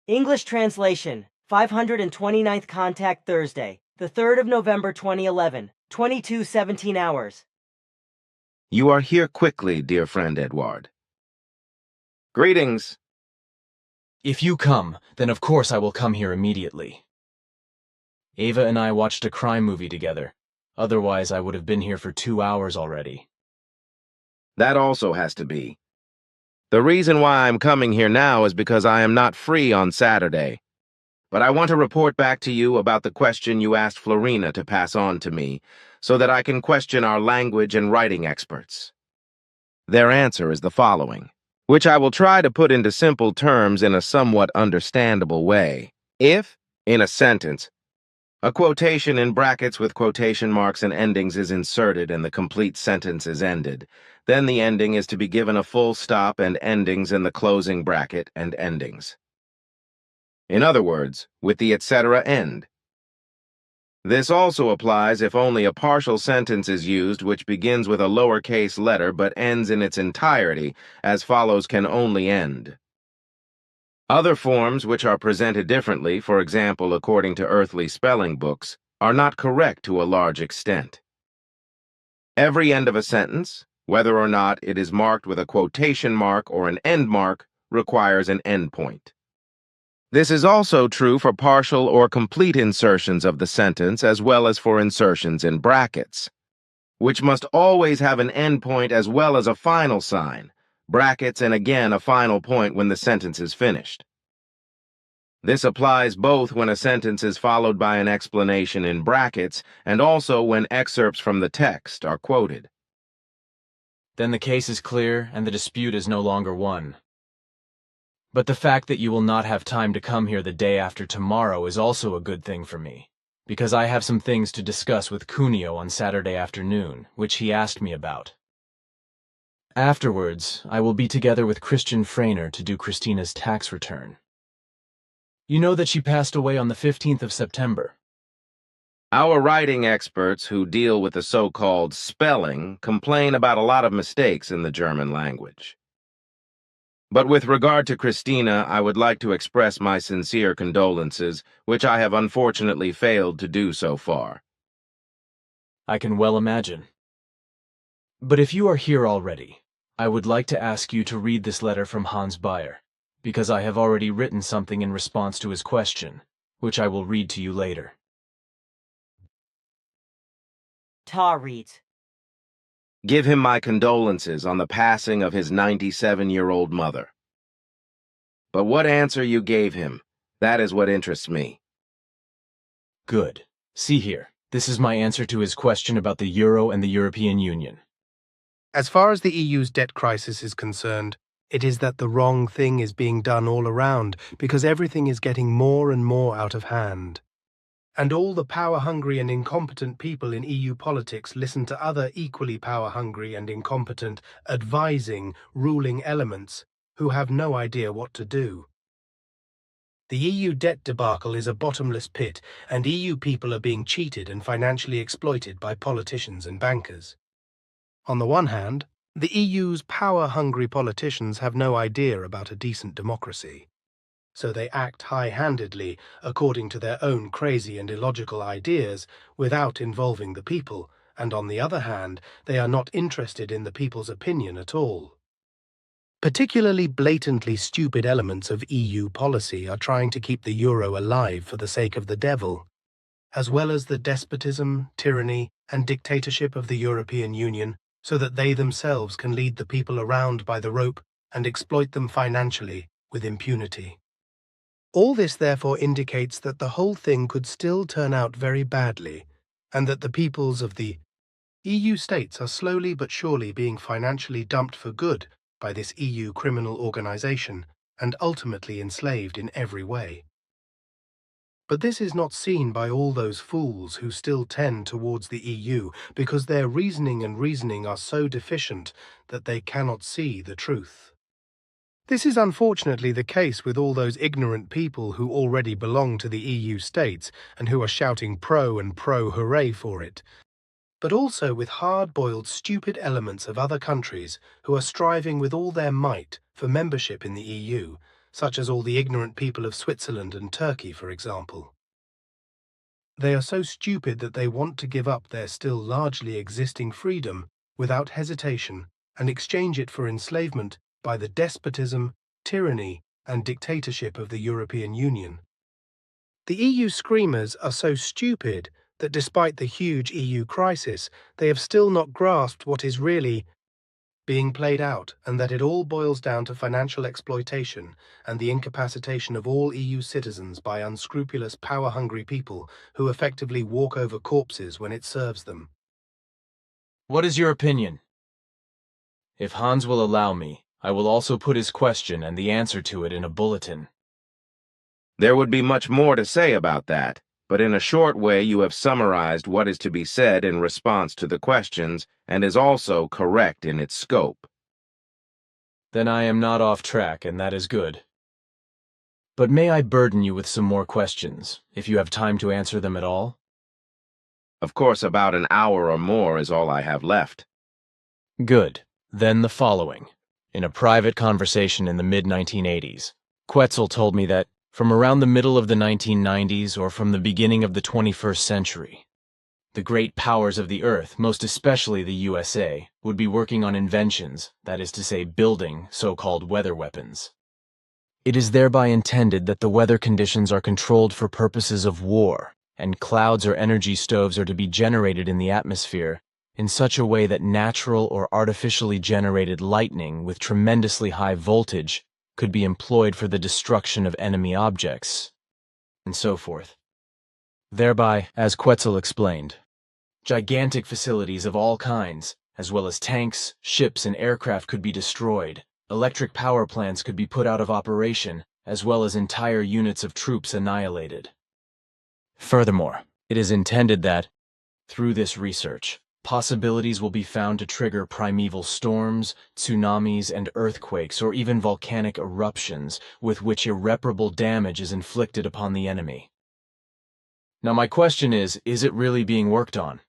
English translation, 529th contact Thursday, the 3rd of November 2011, 22:17 hours. You are here quickly, dear friend Eduard. Greetings. If you come, then of course I will come here immediately. Ava and I watched a crime movie together. Otherwise, I would have been here for 2 hours already. That also has to be. The reason why I'm coming here now is because I am not free on Saturday. But I want to report back to you about the question you asked Florina to pass on to me, so that I can question our language and writing experts. Their answer is the following, which I will try to put into simple terms in a somewhat understandable way. If, in a sentence, a quotation in brackets with quotation marks and endings is inserted and the complete sentence is ended, then the ending is to be given a full stop and endings in the closing bracket and endings. In other words, with the etc. end. This also applies if only a partial sentence is used which begins with a lowercase letter but ends in its entirety, as follows can only end. Other forms which are presented differently, for example according to earthly spelling books, are not correct to a large extent. Every end of a sentence, whether or not it is marked with a quotation mark or an end mark, requires an endpoint. This is also true for partial or complete insertions of the sentence as well as for insertions in brackets, which must always have an endpoint as well as a final sign, brackets and again a final point when the sentence is finished. This applies both when a sentence is followed by an explanation in brackets and also when excerpts from the text are quoted. Then the case is clear and the dispute is no longer won. But the fact that you will not have time to come here the day after tomorrow is also a good thing for me, because I have some things to discuss with Cuneo on Saturday afternoon, which he asked me about. Afterwards, I will be together with Christian Frainer to do Christina's tax return. You know that she passed away on the 15th of September. Our writing experts who deal with the so-called spelling complain about a lot of mistakes in the German language. But with regard to Christina, I would like to express my sincere condolences, which I have unfortunately failed to do so far. I can well imagine. But if you are here already, I would like to ask you to read this letter from Hans Bayer, because I have already written something in response to his question, which I will read to you later. Ptaah reads, Give him my condolences on the passing of his 97-year-old mother. But what answer you gave him, that is what interests me. Good. See here. This is my answer to his question about the Euro and the European Union. As far as the EU's debt crisis is concerned, it is that the wrong thing is being done all around because everything is getting more and more out of hand. And all the power-hungry and incompetent people in EU politics listen to other equally power-hungry and incompetent, advising, ruling elements who have no idea what to do. The EU debt debacle is a bottomless pit, and EU people are being cheated and financially exploited by politicians and bankers. On the one hand, the EU's power-hungry politicians have no idea about a decent democracy. So they act high-handedly according to their own crazy and illogical ideas without involving the people, and on the other hand, they are not interested in the people's opinion at all. Particularly blatantly stupid elements of EU policy are trying to keep the euro alive for the sake of the devil, as well as the despotism, tyranny, and dictatorship of the European Union, so that they themselves can lead the people around by the rope and exploit them financially with impunity. All this therefore indicates that the whole thing could still turn out very badly, and that the peoples of the EU states are slowly but surely being financially dumped for good by this EU criminal organization and ultimately enslaved in every way. But this is not seen by all those fools who still tend towards the EU because their reasoning are so deficient that they cannot see the truth. This is unfortunately the case with all those ignorant people who already belong to the EU states and who are shouting pro and pro-hooray for it, but also with hard-boiled stupid elements of other countries who are striving with all their might for membership in the EU, such as all the ignorant people of Switzerland and Turkey, for example. They are so stupid that they want to give up their still largely existing freedom without hesitation and exchange it for enslavement by the despotism, tyranny, and dictatorship of the European Union. The EU screamers are so stupid that despite the huge EU crisis, they have still not grasped what is really being played out, and that it all boils down to financial exploitation and the incapacitation of all EU citizens by unscrupulous, power-hungry people who effectively walk over corpses when it serves them. What is your opinion? If Hans will allow me, I will also put his question and the answer to it in a bulletin. There would be much more to say about that, but in a short way you have summarized what is to be said in response to the questions and is also correct in its scope. Then I am not off track, and that is good. But may I burden you with some more questions, if you have time to answer them at all? Of course, about an hour or more is all I have left. Good. Then the following. In a private conversation in the mid-1980s, Quetzal told me that from around the middle of the 1990s or from the beginning of the 21st century, the great powers of the Earth, most especially the USA, would be working on inventions, that is to say building so-called weather weapons. It is thereby intended that the weather conditions are controlled for purposes of war, and clouds or energy stoves are to be generated in the atmosphere in such a way that natural or artificially generated lightning with tremendously high voltage could be employed for the destruction of enemy objects, and so forth. Thereby, as Quetzal explained, gigantic facilities of all kinds, as well as tanks, ships, and aircraft could be destroyed, electric power plants could be put out of operation, as well as entire units of troops annihilated. Furthermore, it is intended that, through this research, possibilities will be found to trigger primeval storms, tsunamis, and earthquakes, or even volcanic eruptions, with which irreparable damage is inflicted upon the enemy. Now my question is it really being worked on?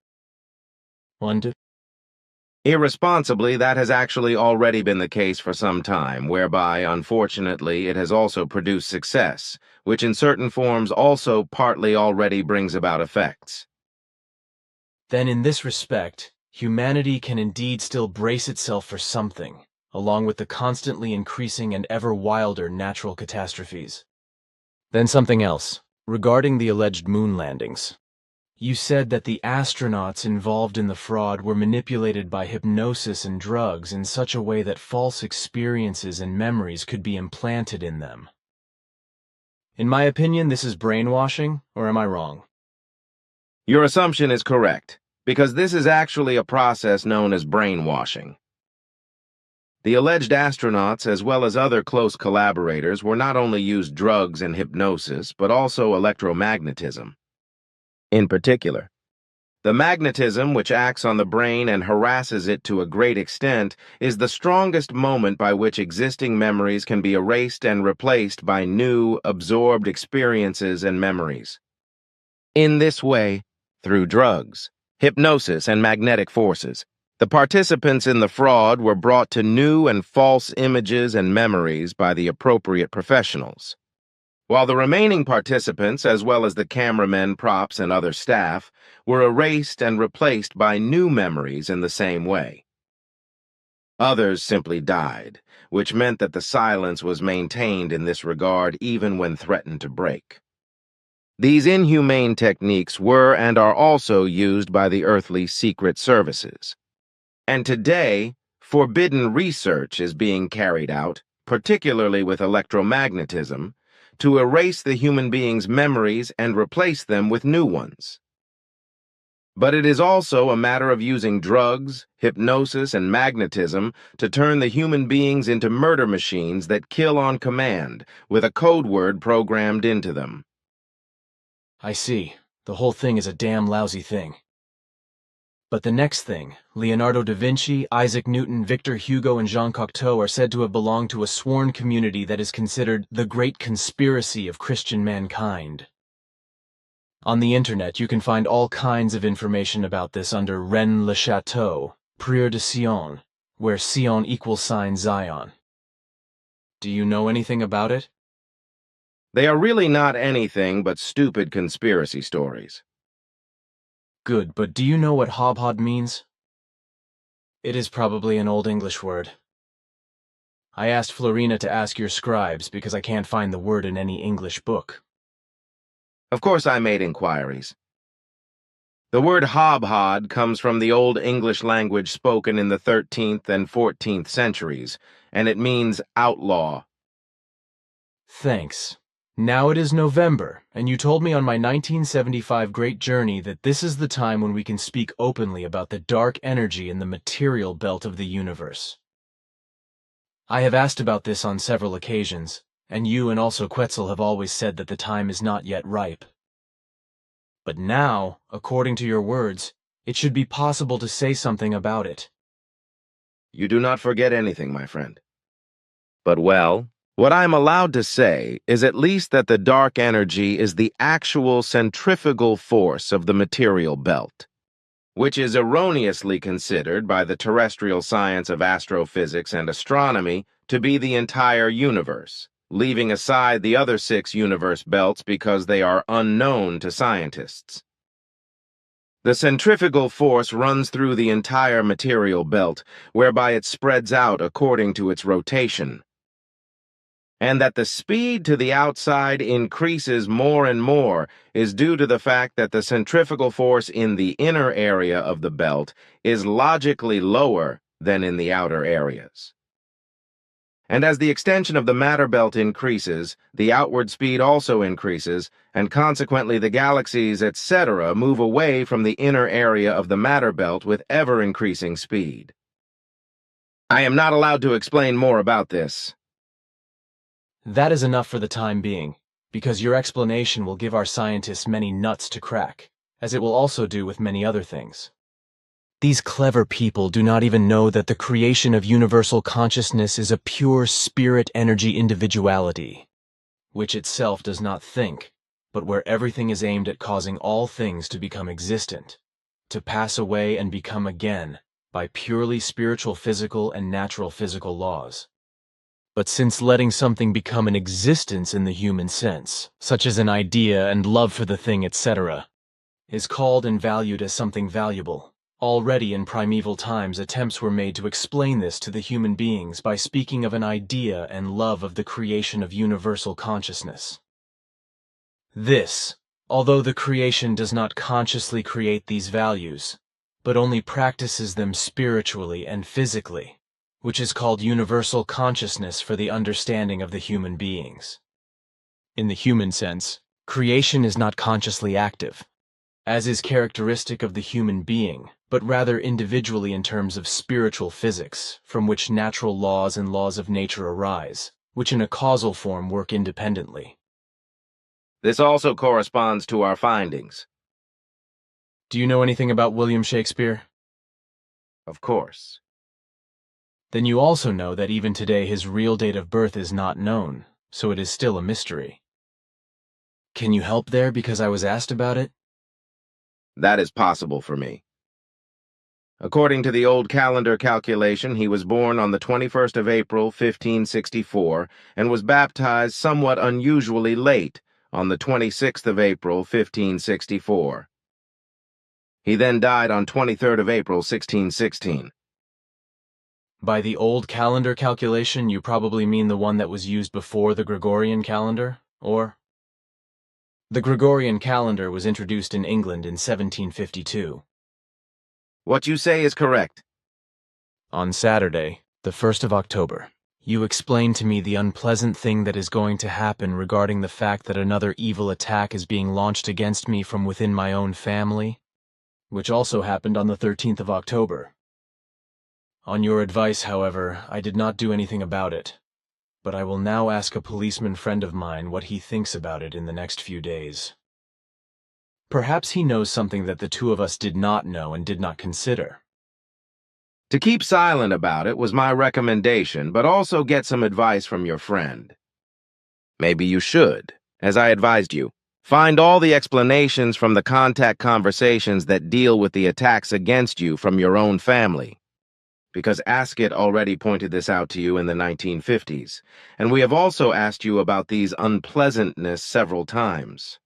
Irresponsibly, that has actually already been the case for some time, whereby, unfortunately, it has also produced success, which in certain forms also partly already brings about effects. Then in this respect, humanity can indeed still brace itself for something, along with the constantly increasing and ever wilder natural catastrophes. Then something else, regarding the alleged moon landings. You said that the astronauts involved in the fraud were manipulated by hypnosis and drugs in such a way that false experiences and memories could be implanted in them. In my opinion, this is brainwashing, or am I wrong? Your assumption is correct, because this is actually a process known as brainwashing. The alleged astronauts, as well as other close collaborators, were not only used drugs and hypnosis, but also electromagnetism. In particular, the magnetism which acts on the brain and harasses it to a great extent is the strongest moment by which existing memories can be erased and replaced by new, absorbed experiences and memories. In this way, through drugs, hypnosis, and magnetic forces, the participants in the fraud were brought to new and false images and memories by the appropriate professionals, while the remaining participants, as well as the cameramen, props, and other staff, were erased and replaced by new memories in the same way. Others simply died, which meant that the silence was maintained in this regard even when threatened to break. These inhumane techniques were and are also used by the earthly secret services. And today, forbidden research is being carried out, particularly with electromagnetism, to erase the human being's memories and replace them with new ones. But it is also a matter of using drugs, hypnosis, and magnetism to turn the human beings into murder machines that kill on command, with a code word programmed into them. I see. The whole thing is a damn lousy thing. But the next thing, Leonardo da Vinci, Isaac Newton, Victor Hugo, and Jean Cocteau are said to have belonged to a sworn community that is considered the great conspiracy of Christian mankind. On the internet, you can find all kinds of information about this under Rennes le Chateau, Prieur de Sion, where Sion equals Zion. Do you know anything about it? They are really not anything but stupid conspiracy stories. Good, but do you know what hobhod means? It is probably an Old English word. I asked Florina to ask your scribes because I can't find the word in any English book. Of course I made inquiries. The word hobhod comes from the Old English language spoken in the 13th and 14th centuries, and it means outlaw. Thanks. Now it is November, and you told me on my 1975 great journey that this is the time when we can speak openly about the dark energy in the material belt of the universe. I have asked about this on several occasions, and you and also Quetzal have always said that the time is not yet ripe. But now, according to your words, it should be possible to say something about it. You do not forget anything, my friend. But well, what I am allowed to say is at least that the dark energy is the actual centrifugal force of the material belt, which is erroneously considered by the terrestrial science of astrophysics and astronomy to be the entire universe, leaving aside the other 6 universe belts because they are unknown to scientists. The centrifugal force runs through the entire material belt, whereby it spreads out according to its rotation, and that the speed to the outside increases more and more is due to the fact that the centrifugal force in the inner area of the belt is logically lower than in the outer areas. And as the extension of the matter belt increases, the outward speed also increases, and consequently the galaxies, etc., move away from the inner area of the matter belt with ever-increasing speed. I am not allowed to explain more about this. That is enough for the time being, because your explanation will give our scientists many nuts to crack, as it will also do with many other things. These clever people do not even know that the creation of universal consciousness is a pure spirit energy individuality, which itself does not think, but where everything is aimed at causing all things to become existent, to pass away and become again by purely spiritual physical and natural physical laws. But since letting something become an existence in the human sense, such as an idea and love for the thing, etc., is called and valued as something valuable, already in primeval times attempts were made to explain this to the human beings by speaking of an idea and love of the creation of universal consciousness. This, although the creation does not consciously create these values, but only practices them spiritually and physically, which is called universal consciousness for the understanding of the human beings. In the human sense, creation is not consciously active, as is characteristic of the human being, but rather individually in terms of spiritual physics, from which natural laws and laws of nature arise, which in a causal form work independently. This also corresponds to our findings. Do you know anything about William Shakespeare? Of course. Then you also know that even today his real date of birth is not known, so it is still a mystery. Can you help there because I was asked about it? That is possible for me. According to the old calendar calculation, he was born on the 21st of April, 1564, and was baptized somewhat unusually late, on the 26th of April, 1564. He then died on 23rd of April, 1616. By the old calendar calculation, you probably mean the one that was used before the Gregorian calendar, or? The Gregorian calendar was introduced in England in 1752. What you say is correct. On Saturday, the 1st of October, you explained to me the unpleasant thing that is going to happen regarding the fact that another evil attack is being launched against me from within my own family, which also happened on the 13th of October. On your advice, however, I did not do anything about it, but I will now ask a policeman friend of mine what he thinks about it in the next few days. Perhaps he knows something that the two of us did not know and did not consider. To keep silent about it was my recommendation, but also get some advice from your friend. Maybe you should, as I advised you, find all the explanations from the contact conversations that deal with the attacks against you from your own family. because Ascot already pointed this out to you in the 1950s, and we have also asked you about these unpleasantness several times.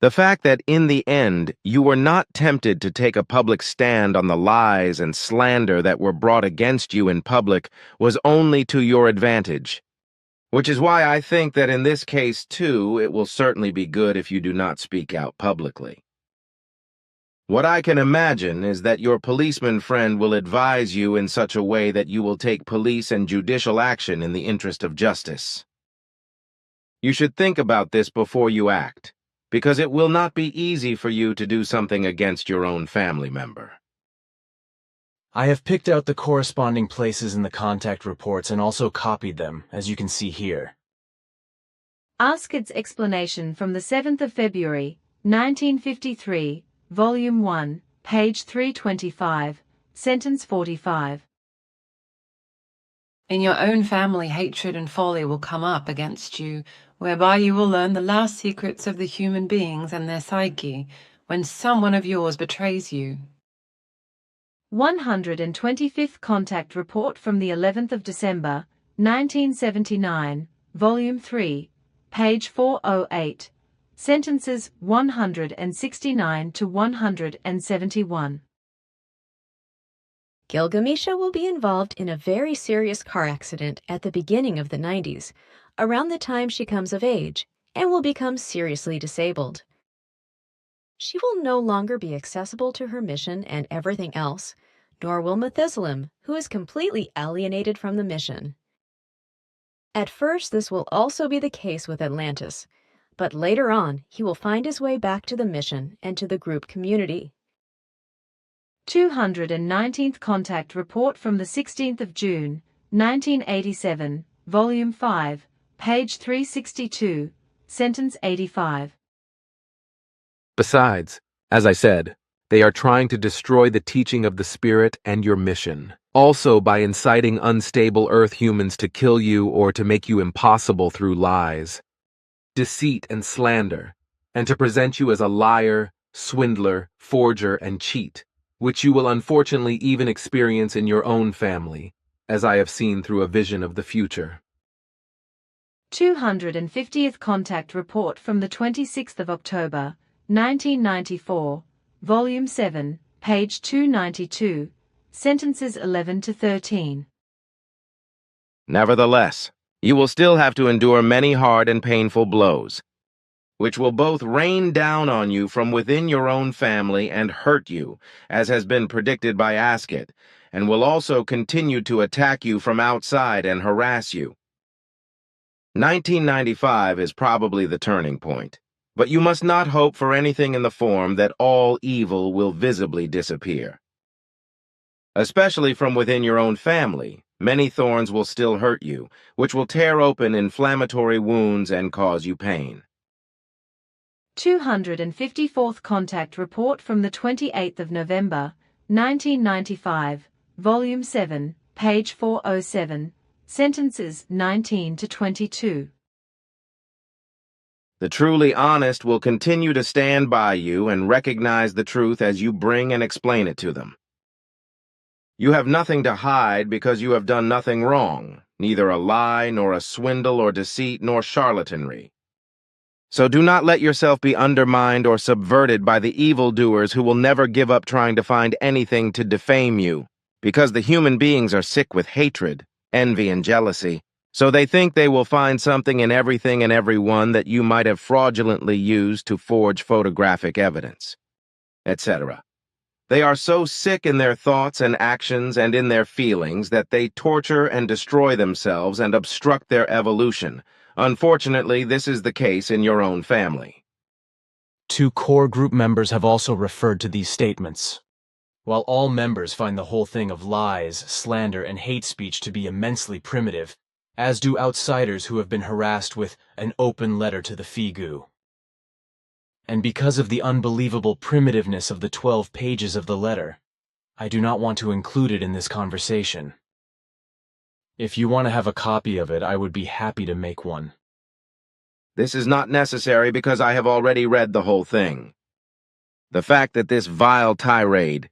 The fact that in the end you were not tempted to take a public stand on the lies and slander that were brought against you in public was only to your advantage, which is why I think that in this case, too, it will certainly be good if you do not speak out publicly. What I can imagine is that your policeman friend will advise you in such a way that you will take police and judicial action in the interest of justice. You should think about this before you act, because it will not be easy for you to do something against your own family member. I have picked out the corresponding places in the contact reports and also copied them, as you can see here. Ascot's explanation from the 7th of February, 1953, Volume 1, page 325, sentence 45. In your own family, hatred and folly will come up against you, whereby you will learn the last secrets of the human beings and their psyche, when someone of yours betrays you. 125th Contact Report from the 11th of December, 1979, Volume 3, page 408, sentences 169 to 171. Gilgamesha will be involved in a very serious car accident at the beginning of the 90s, around the time she comes of age, and will become seriously disabled. She will no longer be accessible to her mission and everything else, nor will Methuselah, who is completely alienated from the mission. At first, this will also be the case with Atlantis, but later on, he will find his way back to the mission and to the group community. 219th Contact Report from the 16th of June, 1987, Volume 5, page 362, sentence 85. Besides, as I said, they are trying to destroy the teaching of the Spirit and your mission, also by inciting unstable Earth humans to kill you or to make you impossible through lies, deceit, and slander, and to present you as a liar, swindler, forger, and cheat, which you will unfortunately even experience in your own family, as I have seen through a vision of the future. 250th Contact Report from the 26th of October, 1994, Volume 7, page 292, sentences 11 to 13. Nevertheless, you will still have to endure many hard and painful blows, which will both rain down on you from within your own family and hurt you, as has been predicted by Ascot, and will also continue to attack you from outside and harass you. 1995 is probably the turning point, but you must not hope for anything in the form that all evil will visibly disappear. Especially from within your own family, many thorns will still hurt you, which will tear open inflammatory wounds and cause you pain. 254th Contact Report from the 28th of November, 1995, Volume 7, page 407, sentences 19 to 22. The truly honest will continue to stand by you and recognize the truth as you bring and explain it to them. You have nothing to hide because you have done nothing wrong, neither a lie nor a swindle or deceit nor charlatanry. So do not let yourself be undermined or subverted by the evildoers who will never give up trying to find anything to defame you, because the human beings are sick with hatred, envy, and jealousy, so they think they will find something in everything and everyone that you might have fraudulently used to forge photographic evidence, etc. They are so sick in their thoughts and actions and in their feelings that they torture and destroy themselves and obstruct their evolution. Unfortunately, this is the case in your own family. 2 core group members have also referred to these statements. While all members find the whole thing of lies, slander, and hate speech to be immensely primitive, as do outsiders who have been harassed with an open letter to the Figu. And because of the unbelievable primitiveness of the 12 pages of the letter, I do not want to include it in this conversation. If you want to have a copy of it, I would be happy to make one. This is not necessary because I have already read the whole thing. The fact that this vile tirade,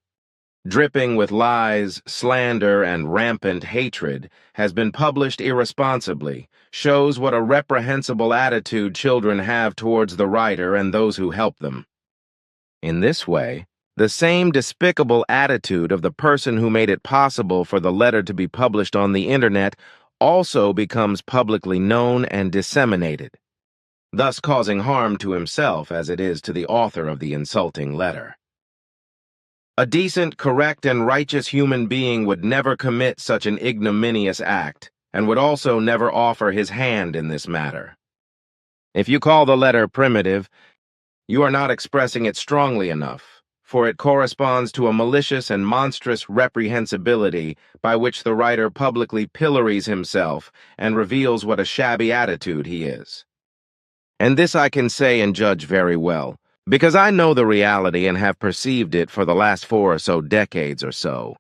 dripping with lies, slander, and rampant hatred, has been published irresponsibly, shows what a reprehensible attitude children have towards the writer and those who help them. In this way, the same despicable attitude of the person who made it possible for the letter to be published on the internet also becomes publicly known and disseminated, thus causing harm to himself as it is to the author of the insulting letter. A decent, correct, and righteous human being would never commit such an ignominious act, and would also never offer his hand in this matter. If you call the letter primitive, you are not expressing it strongly enough, for it corresponds to a malicious and monstrous reprehensibility by which the writer publicly pillories himself and reveals what a shabby attitude he is. And this I can say and judge very well, because I know the reality and have perceived it for the last 4 or so decades or so,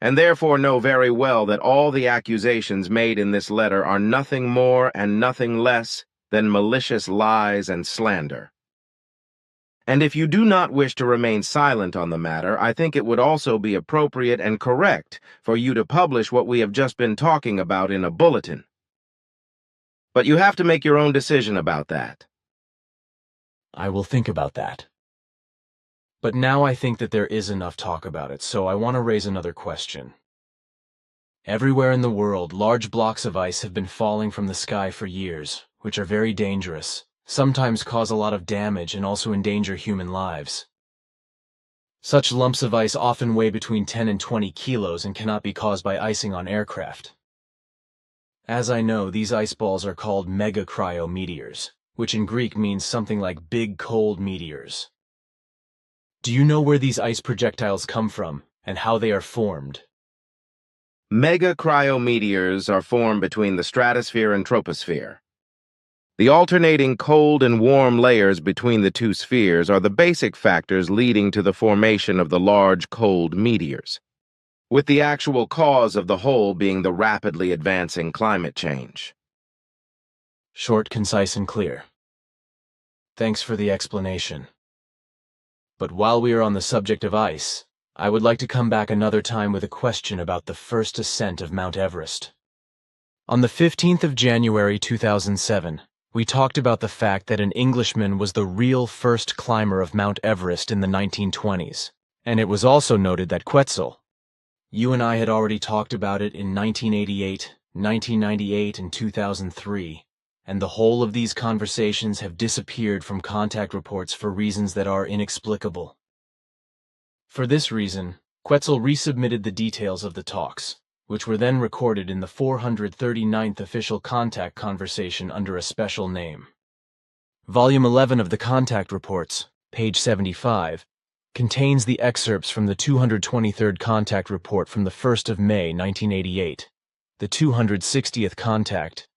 and therefore know very well that all the accusations made in this letter are nothing more and nothing less than malicious lies and slander. And if you do not wish to remain silent on the matter, I think it would also be appropriate and correct for you to publish what we have just been talking about in a bulletin. But you have to make your own decision about that. I will think about that. But now I think that there is enough talk about it, so I want to raise another question. Everywhere in the world, large blocks of ice have been falling from the sky for years, which are very dangerous, sometimes cause a lot of damage and also endanger human lives. Such lumps of ice often weigh between 10 and 20 kilos and cannot be caused by icing on aircraft. As I know, these ice balls are called mega-cryometeors, which in Greek means something like big cold meteors. Do you know where these ice projectiles come from and how they are formed? Mega-cryometeors are formed between the stratosphere and troposphere. The alternating cold and warm layers between the two spheres are the basic factors leading to the formation of the large cold meteors, with the actual cause of the whole being the rapidly advancing climate change. Short, concise, and clear. Thanks for the explanation. But while we are on the subject of ice, I would like to come back another time with a question about the first ascent of Mount Everest. On the 15th of January 2007, we talked about the fact that an Englishman was the real first climber of Mount Everest in the 1920s, and it was also noted that Quetzal. You and I had already talked about it in 1988, 1998, and 2003, and the whole of these conversations have disappeared from contact reports for reasons that are inexplicable. For this reason, Quetzal resubmitted the details of the talks, which were then recorded in the 439th official contact conversation under a special name. Volume 11 of the contact reports, page 75, contains the excerpts from the 223rd contact report from the 1st of May 1988, the 260th contact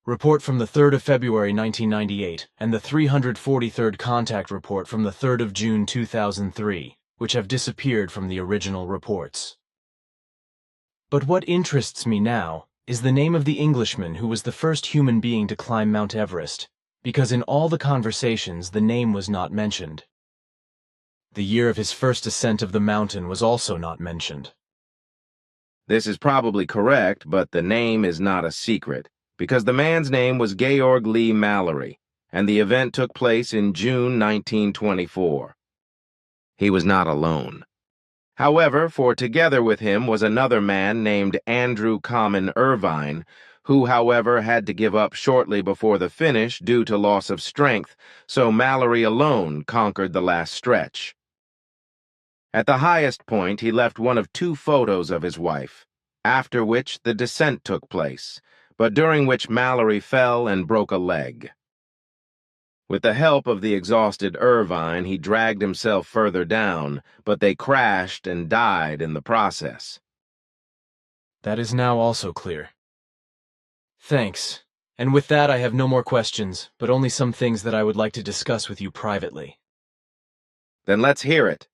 report from the 3rd of February 1998, and the 343rd contact report from the 3rd of June 2003, which have disappeared from the original reports. But what interests me now is the name of the Englishman who was the first human being to climb Mount Everest, because in all the conversations the name was not mentioned. The year of his first ascent of the mountain was also not mentioned. This is probably correct, but the name is not a secret, because the man's name was Georg Lee Mallory, and the event took place in June 1924. He was not alone. However, for together with him was another man named Andrew Common Irvine, who, however, had to give up shortly before the finish due to loss of strength, so Mallory alone conquered the last stretch. At the highest point, he left one of 2 photos of his wife, after which the descent took place, but during which Mallory fell and broke a leg. With the help of the exhausted Irvine, he dragged himself further down, but they crashed and died in the process. That is now also clear. Thanks. And with that, I have no more questions, but only some things that I would like to discuss with you privately. Then let's hear it.